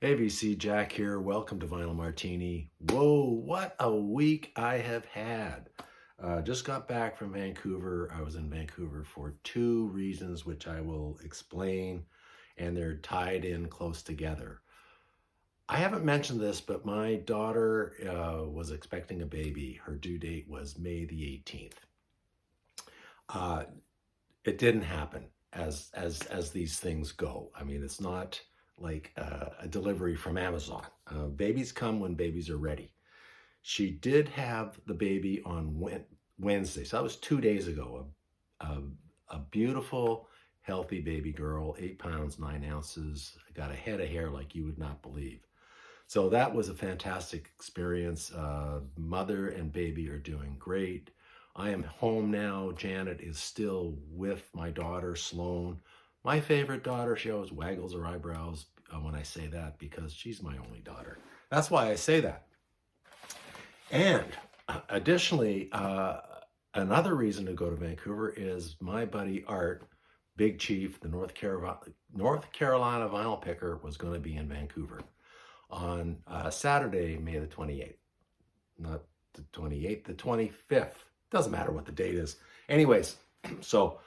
ABC Jack here. Welcome to Vinyl Martini. Whoa, what a week I have had. Just got back from Vancouver. I was in Vancouver for two reasons, which I will explain, and they're tied in close together. I haven't mentioned this, but my daughter was expecting a baby. Her due date was May the 18th. It didn't happen as these things go. I mean, it's not like a delivery from Amazon. Babies come when babies are ready. She did have the baby on Wednesday, so that was 2 days ago. A beautiful, healthy baby girl, 8 pounds, 9 ounces, got a head of hair like you would not believe. So that was a fantastic experience. Mother and baby are doing great. I am home now. Janet is still with my daughter, Sloan. My favorite daughter. She always waggles her eyebrows when I say that because she's my only daughter. That's why I say that. And additionally, another reason to go to Vancouver is my buddy Art, Big Chief, the North Carolina vinyl picker, was going to be in Vancouver on Saturday, May the 28th. Not the 28th, the 25th. Doesn't matter what the date is. Anyways, so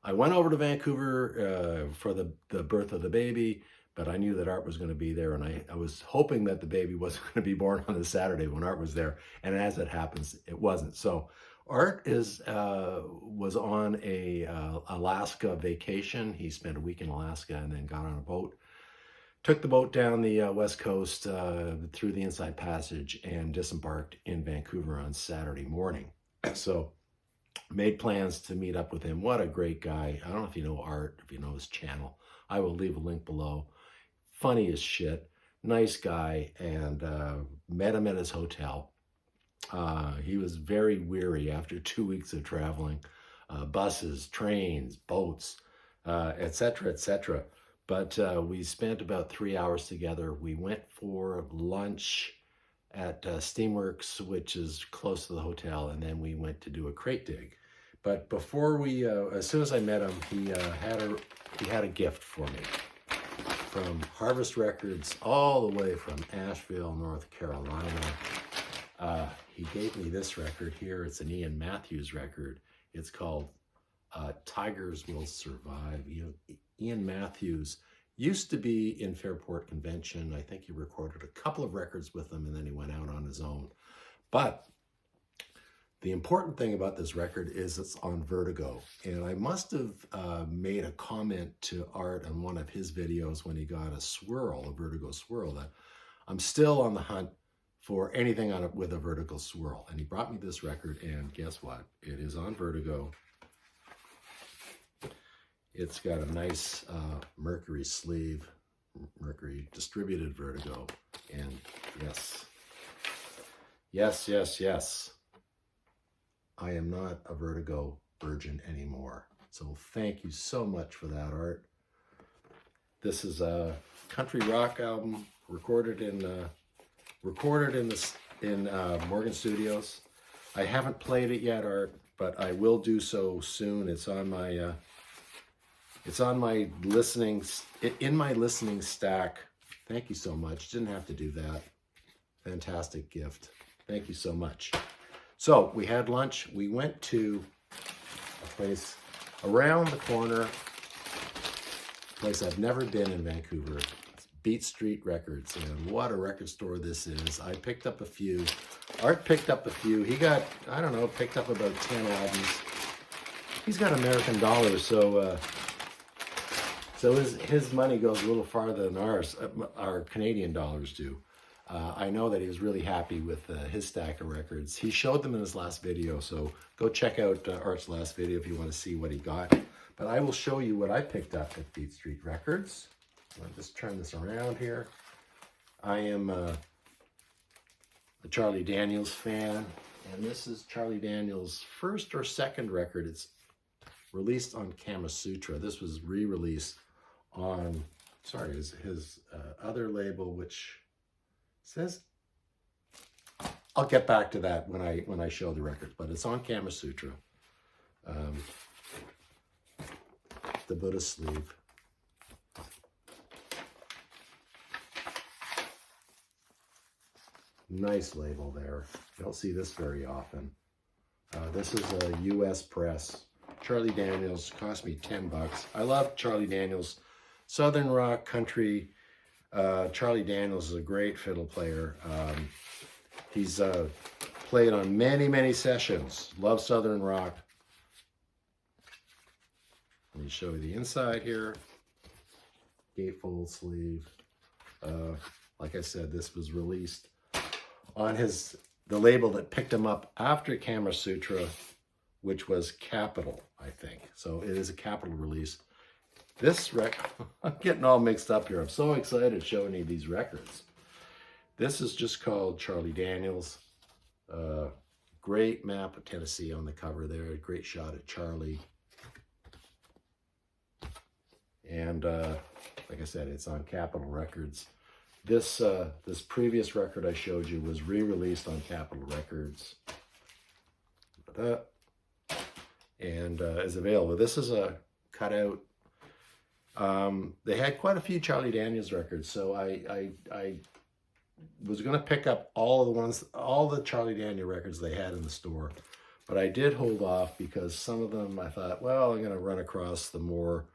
I went over to Vancouver for the birth of the baby, but I knew that Art was going to be there, and I was hoping that the baby wasn't going to be born on the Saturday when Art was there, and as it happens, it wasn't. So Art was on a Alaska vacation. He spent a week in Alaska and then got on a boat. Took the boat down the west coast through the Inside Passage and disembarked in Vancouver on Saturday morning. So made plans to meet up with him. What a great guy. I don't know if you know Art, if you know his channel. I will leave a link below. Funny as shit. Nice guy. And met him at his hotel. He was very weary after 2 weeks of traveling. Buses, trains, boats, etc., etc. But we spent about 3 hours together. We went for lunch at Steamworks, which is close to the hotel, and then we went to do a crate dig. But before we, as soon as I met him, he had a gift for me from Harvest Records, all the way from Asheville, North Carolina. He gave me this record here. It's an Ian Matthews record. It's called Tigers Will Survive. Ian Matthews used to be in Fairport Convention. I think he recorded a couple of records with them and then he went out on his own. But the important thing about this record is it's on Vertigo. And I must have made a comment to Art on one of his videos when he got a Vertigo swirl, that I'm still on the hunt for anything on it with a Vertigo swirl. And he brought me this record, and guess what? It is on Vertigo. It's got a nice Mercury sleeve, Mercury distributed Vertigo, and yes, I am not a Vertigo virgin anymore. So thank you so much for that, Art. This is a country rock album recorded in Morgan Studios. I haven't played it yet, Art, but I will do so soon. It's on my listening stack. Thank you so much. Didn't have to do that. Fantastic gift. Thank you so much. So we had lunch. We went to a place around the corner, a place I've never been in Vancouver. It's Beat Street Records, and what a record store this is. I picked up a few. Art picked up a few. He got, I don't know, picked up about 10 albums. He's got American dollars, so his money goes a little farther than our Canadian dollars do. I know that he was really happy with his stack of records. He showed them in his last video, so go check out Art's last video if you want to see what he got. But I will show you what I picked up at Beat Street Records. I'll just turn this around here. I am a Charlie Daniels fan, and this is Charlie Daniels' first or second record. It's released on Kama Sutra. This was re-released on, his other label, which says, I'll get back to that when I show the record, but it's on Kama Sutra. The Buddha sleeve. Nice label there. You don't see this very often. This is a U.S. press. Charlie Daniels, cost me 10 bucks. I love Charlie Daniels. Southern rock, country. Charlie Daniels is a great fiddle player. He's played on many, many sessions. Love Southern rock. Let me show you the inside here. Gatefold sleeve. Like I said, this was released on the label that picked him up after Kama Sutra, which was Capitol, I think. So it is a Capitol release. This record, I'm getting all mixed up here. I'm so excited showing you these records. This is just called Charlie Daniels. Great map of Tennessee on the cover there. Great shot of Charlie. And like I said, it's on Capitol Records. This previous record I showed you was re-released on Capitol Records. And is available. This is a cutout. They had quite a few Charlie Daniels records, so I was going to pick up all the Charlie Daniels records they had in the store, but I did hold off because some of them I thought, well, I'm going to run across the more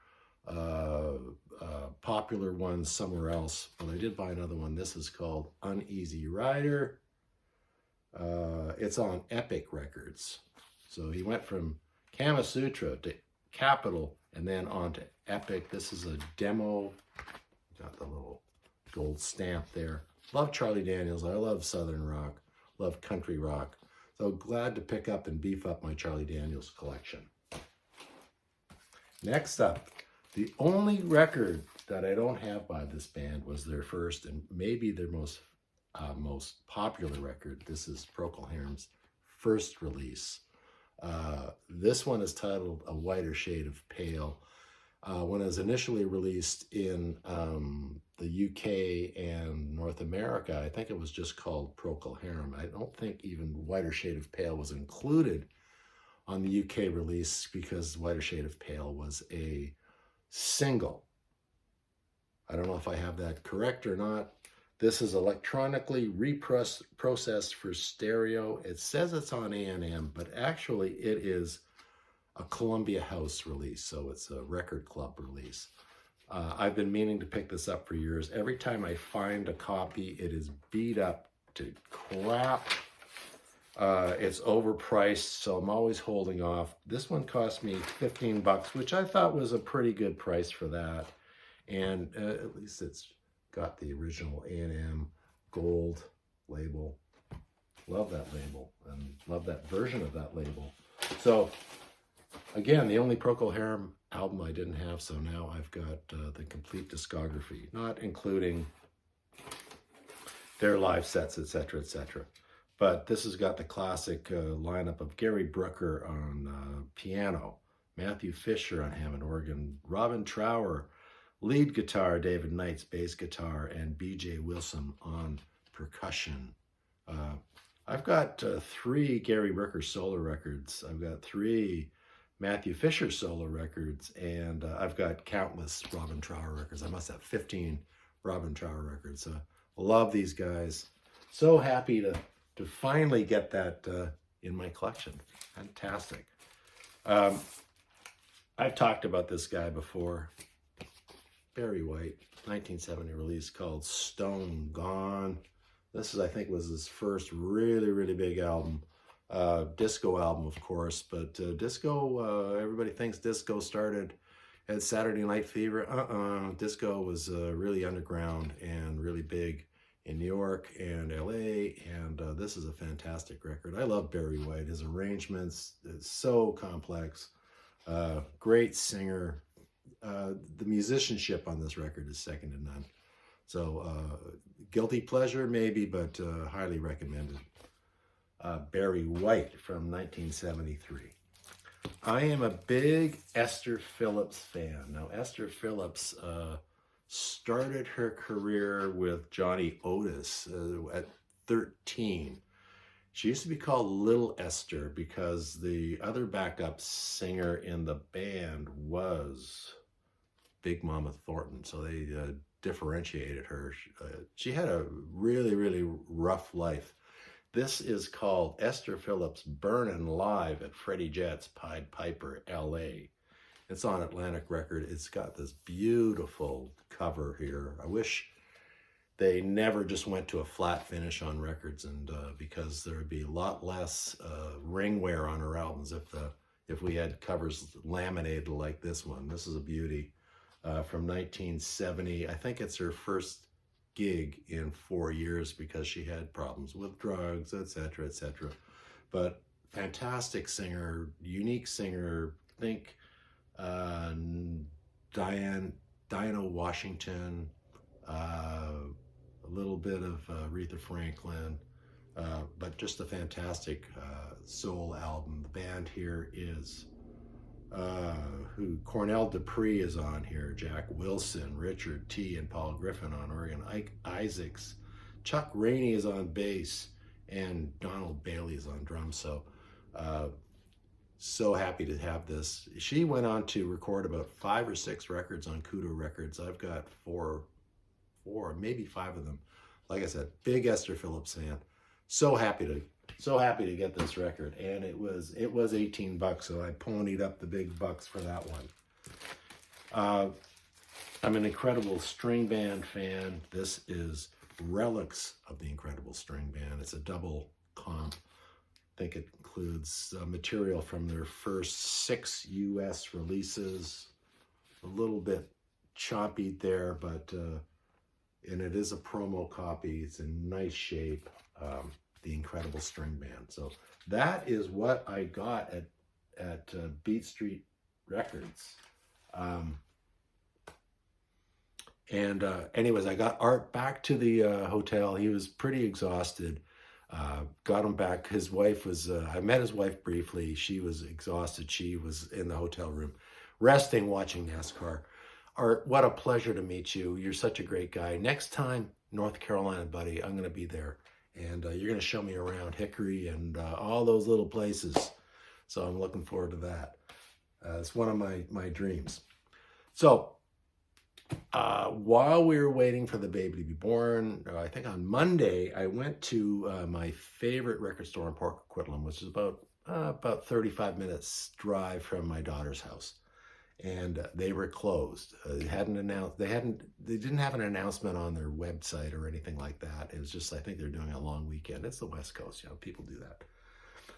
popular ones somewhere else. But I did buy another one. This is called Uneasy Rider. It's on Epic Records. So he went from Kama Sutra to Capitol and then on to Epic. This is a demo. Got the little gold stamp there. Love Charlie Daniels. I love Southern rock. Love country rock. So glad to pick up and beef up my Charlie Daniels collection. Next up, the only record that I don't have by this band was their first and maybe their most popular record. This is Procol Harum's first release. This one is titled A Whiter Shade of Pale. When it was initially released in the UK and North America, I think it was just called Procol Harum. I don't think even Whiter Shade of Pale was included on the UK release because Whiter Shade of Pale was a single. I don't know if I have that correct or not. This is electronically reprocessed for stereo. It says it's on A&M, but actually it is a Columbia House release, so it's a record club release. I've been meaning to pick this up for years. Every time I find a copy, it is beat up to crap. It's overpriced, so I'm always holding off. This one cost me 15 bucks, which I thought was a pretty good price for that. And at least it's got the original A&M gold label. Love that label and love that version of that label. So again, the only Procol Harum album I didn't have, so now I've got the complete discography, not including their live sets, etc., etc. But this has got the classic lineup of Gary Brooker on piano, Matthew Fisher on Hammond organ, Robin Trower lead guitar, David Knight's bass guitar, and B.J. Wilson on percussion. I've got 3 Gary Brooker solo records. I've got 3 Matthew Fisher solo records, and I've got countless Robin Trower records. I must have 15 Robin Trower records. Love these guys. So happy to finally get that in my collection. Fantastic. I've talked about this guy before. Barry White, 1970 release called Stone Gone. This is, I think, was his first really, really big album. Disco album, of course, but disco, everybody thinks disco started at Saturday Night Fever. Disco was really underground and really big in New York and LA, and this is a fantastic record. I love Barry White. His arrangements, it's so complex. Great singer. The musicianship on this record is second to none. So guilty pleasure maybe, but highly recommended. Barry White from 1973. I am a big Esther Phillips fan. Now, Esther Phillips started her career with Johnny Otis at 13. She used to be called Little Esther because the other backup singer in the band was Big Mama Thornton. So they differentiated her. She had a really, really rough life. This is called Esther Phillips Burnin' Live at Freddie Jet's Pied Piper, LA. It's on Atlantic Record. It's got this beautiful cover here. I wish they never just went to a flat finish on records, and because there would be a lot less ring wear on her albums if we had covers laminated like this one. This is a beauty from 1970. I think it's her first gig in 4 years because she had problems with drugs, etc., etc. But fantastic singer, unique singer. Think Diana Washington, a little bit of Aretha Franklin, but just a fantastic soul album. The band here is Cornell Dupree is on here, Jack Wilson, Richard T. and Paul Griffin on organ, Ike Isaacs, Chuck Rainey is on bass, and Donald Bailey is on drums. So happy to have this. She went on to record about 5 or 6 records on Kudo Records. I've got four, maybe 5 of them. Like I said, big Esther Phillips fan. So happy to get this record, and it was $18, so I ponied up the big bucks for that one. I'm an Incredible String Band fan. This is Relics of the Incredible String Band. It's a double comp. I think it includes material from their first 6 U.S. releases. A little bit choppy there, but and it is a promo copy. It's in nice shape. The Incredible String Band. So that is what I got at Beat Street Records. Anyways, I got Art back to the hotel. He was pretty exhausted. Got him back. His wife was, I met his wife briefly. She was exhausted. She was in the hotel room, resting, watching NASCAR. Art, what a pleasure to meet you. You're such a great guy. Next time, North Carolina, buddy, I'm going to be there. And you're going to show me around Hickory and all those little places. So I'm looking forward to that. It's one of my dreams. So while we were waiting for the baby to be born, I think on Monday, I went to my favorite record store in Port Coquitlam, which is about 35 minutes drive from my daughter's house. And they were closed. They didn't have an announcement on their website or anything like that. It was just, I think they're doing a long weekend. It's the West Coast, people do that.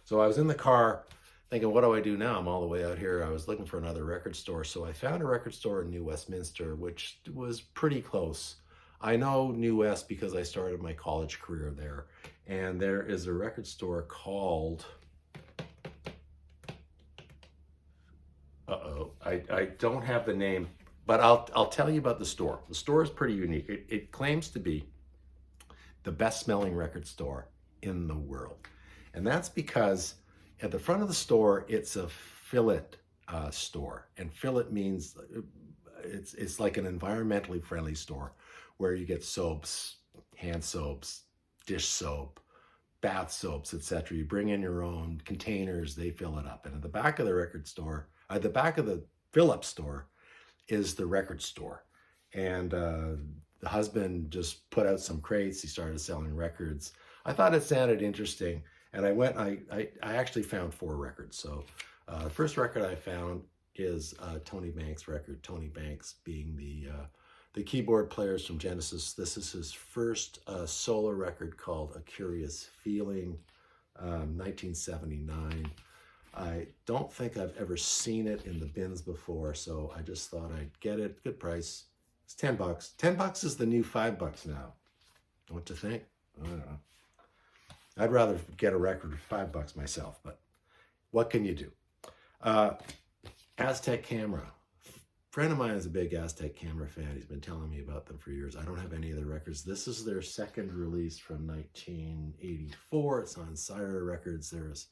So I was in the car thinking, what do I do now? I'm all the way out here. I was looking for another record store. So I found a record store in New Westminster, which was pretty close. I know New West because I started my college career there. And there is a record store called, I don't have the name, but I'll tell you about the store. The store is pretty unique. It claims to be the best smelling record store in the world. And that's because at the front of the store, it's a fillet store. And fillet means it's like an environmentally friendly store where you get soaps, hand soaps, dish soap, bath soaps, etc. You bring in your own containers, they fill it up. And at the back of the record store, at the back of the Phillips store is the record store. And the husband just put out some crates. He started selling records. I thought it sounded interesting. And I actually found 4 records. So the first record I found is Tony Banks' record. Tony Banks being the keyboard players from Genesis. This is his first solo record called A Curious Feeling, 1979. I don't think I've ever seen it in the bins before, so I just thought I'd get it. Good price. It's $10. $10 is the new $5 now. What to think? I don't know. I'd rather get a record for $5 myself, but what can you do? Aztec Camera. A friend of mine is a big Aztec Camera fan. He's been telling me about them for years. I don't have any of their records. This is their second release from 1984. It's on Sire Records. There's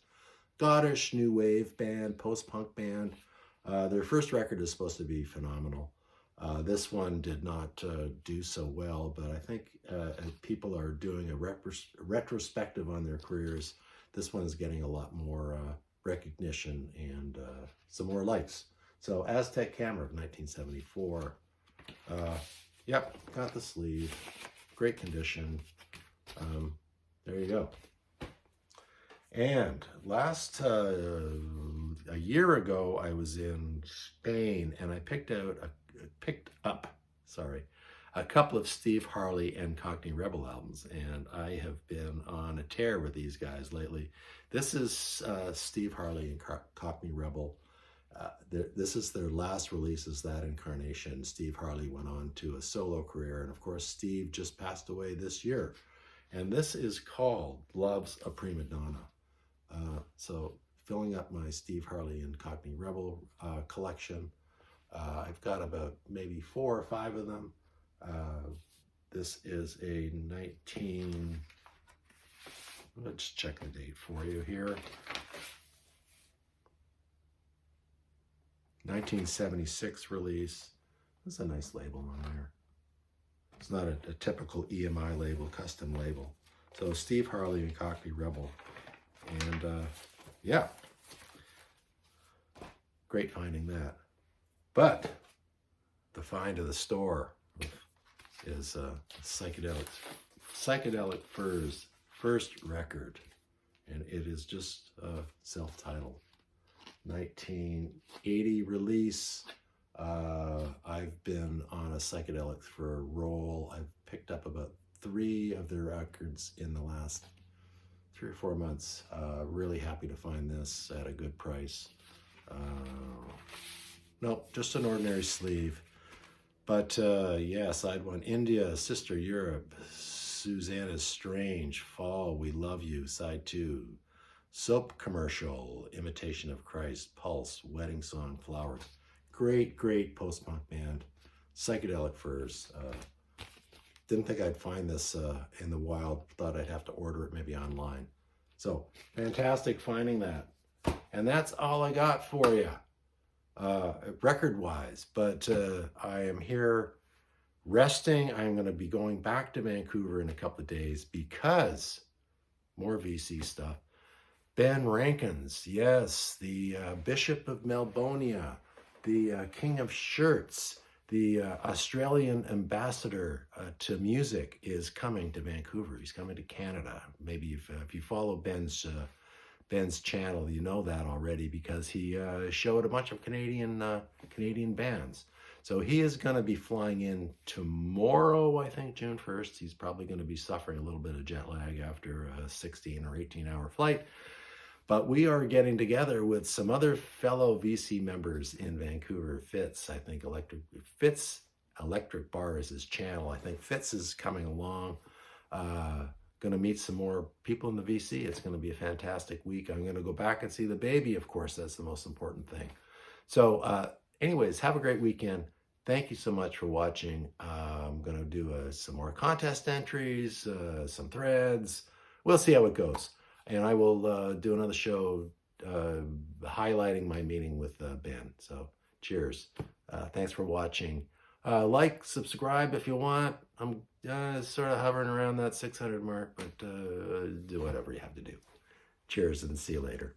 Scottish new wave band, post-punk band. Their first record is supposed to be phenomenal. This one did not do so well, but I think as people are doing a retrospective on their careers, this one is getting a lot more recognition and some more likes. So Aztec Camera of 1974. Yep, got the sleeve. Great condition. There you go. And a year ago, I was in Spain and I picked up a couple of Steve Harley and Cockney Rebel albums, and I have been on a tear with these guys lately. This is Steve Harley and Cockney Rebel. This is their last release as that incarnation. Steve Harley went on to a solo career, and of course Steve just passed away this year. And this is called Love's a Prima Donna. So filling up my Steve Harley and Cockney Rebel collection. I've got about maybe 4 or 5 of them. This is a let's check the date for you here. 1976 release. There's a nice label on there. It's not a typical EMI label, custom label. So Steve Harley and Cockney Rebel. And yeah, great finding that. But the find of the store is Psychedelic Furs first record. And it is just self-titled. 1980 release. I've been on a Psychedelics for a roll. I've picked up about 3 of their records in the last 3 or 4 months. Really happy to find this at a good price. Nope, just an ordinary sleeve. But yeah, side 1, India, Sister Europe, Susanna's Strange, Fall, We Love You, side 2, Soap Commercial, Imitation of Christ, Pulse, Wedding Song, Flowers. Great, great post-punk band. Psychedelic Furs. Didn't think I'd find this in the wild. Thought I'd have to order it maybe online. So, fantastic finding that. And that's all I got for you, record-wise. But I am here resting. I'm going to be going back to Vancouver in a couple of days because more VC stuff. Ben Rankins, yes, the Bishop of Melbonia, the King of Shirts, the Australian ambassador to music is coming to Vancouver. He's coming to Canada. Maybe if you follow Ben's channel, you know that already because he showed a bunch of Canadian bands. So he is going to be flying in tomorrow, I think, June 1st. He's probably going to be suffering a little bit of jet lag after a 16 or 18-hour flight. But we are getting together with some other fellow VC members in Vancouver. Fitz, I think Fitz Electric Bar is his channel. I think Fitz is coming along. Going to meet some more people in the VC. It's going to be a fantastic week. I'm going to go back and see the baby, of course. That's the most important thing. So anyways, have a great weekend. Thank you so much for watching. I'm going to do some more contest entries, some threads. We'll see how it goes. And I will do another show highlighting my meeting with Ben. So cheers. Thanks for watching. Like, subscribe if you want. I'm sort of hovering around that 600 mark, but do whatever you have to do. Cheers and see you later.